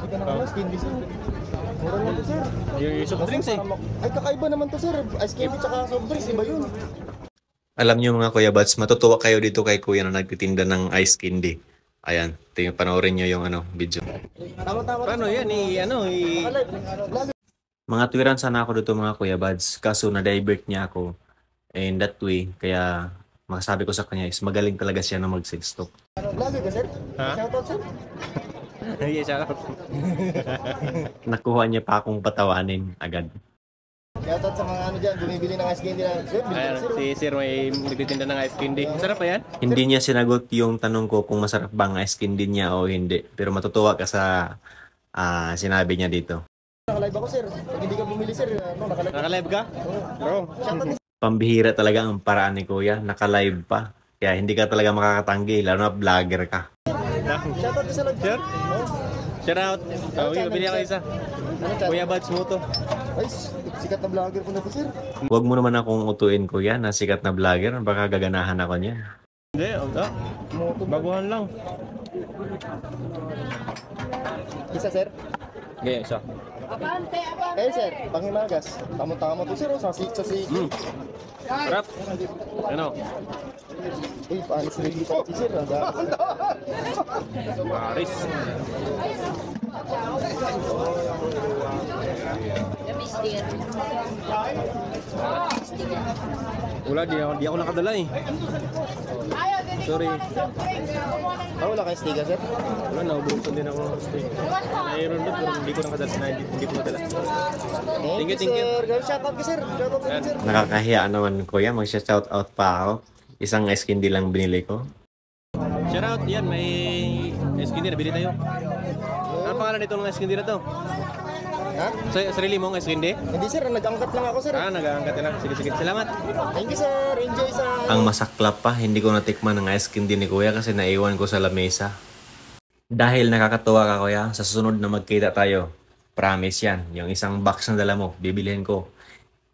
ka na ano, skin sir. Mura lang to sir. Yung soft drinks eh. Ay, kakaiba naman to sir. Ice candy tsaka soft drinks, iba yun. Alam niyo mga Kuya Buds, matutuwa kayo dito kay Kuya na nagtitinda ng ice candy. Ayan, panoorin niyo yung video. Tama-tama. Paano yan? Mga tuwiran sana ako dito mga Kuya Buds, kaso na-divert niya ako. And that way, kaya masasabi ko sa kanya is magaling talaga siya na mag-sales stock. Vlogger ka sir? Ha? Shoutout sir? Yes, shoutout. Nakuha niya pa akong patawanin agad. Shoutout sa mga ano dyan, bumibili ng ice candy na. Sir, Ayan, si Sir may nagtitinda ng ice candy. Sarap pa yan? Hindi niya sinagot yung tanong ko kung masarap ba ang ice candy niya o hindi. Pero matutuwa ka sa sinabi niya dito. Nakalive ako sir. Pag hindi ka bumili sir, ano, nakalive. Nakalive ka? Bro. Shoutout Pambihira talaga ang paraan ni Kuya, naka-live pa. Kaya hindi ka talaga makakatanggi, lalo na vlogger ka. Shoutout sa live. Sir? Oh. Shout out. Oh, bili ako isa. Ano chan? Kuya Buds mo to. Ay, sikat na vlogger po na to sir. Huwag mo naman akong utuin Kuya na sikat na vlogger, baka gaganahan ako niya. Hindi, baguhan lang. Isa sir. Okay, isa. Eh sir, Pangimagas. Tamo-tamo to sir, oh. Sasik. Sarap. Ano? Uy, paano sila dito si sir? Paris. Wala, di ako nakadala eh. Sorry. Wala kayong sticker sir? Wala, naubusan din ako ng steak. Mayroon doon, pero hindi ko nakadala. Hindi ko nadala. Thank you. Sir. Shoutout ka sir. Shoutout ka sir. Nakakahiya naman Kuya, mag-shout out pa ako. Isang ice candy lang binili ko. Shout out, yan, may ice candy, nabili tayo. Ano pangalan nito ng ice candy na to? Ha? Sarili mo ang ice candy? Hindi sir, nag-angkat lang ako sir. Nag-aangkat na. Sige. Salamat. Thank you sir. Enjoy sa... Ang masaklap pa, hindi ko natikman ng ice candy ni Kuya kasi naiwan ko sa lamesa. Dahil nakakatuwa ka Kuya, sa susunod na magkita tayo, promise yan, yung isang box na dala mo, bibilihin ko.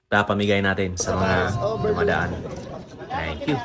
Tapamigay natin sa mga dumadaan. Thank you.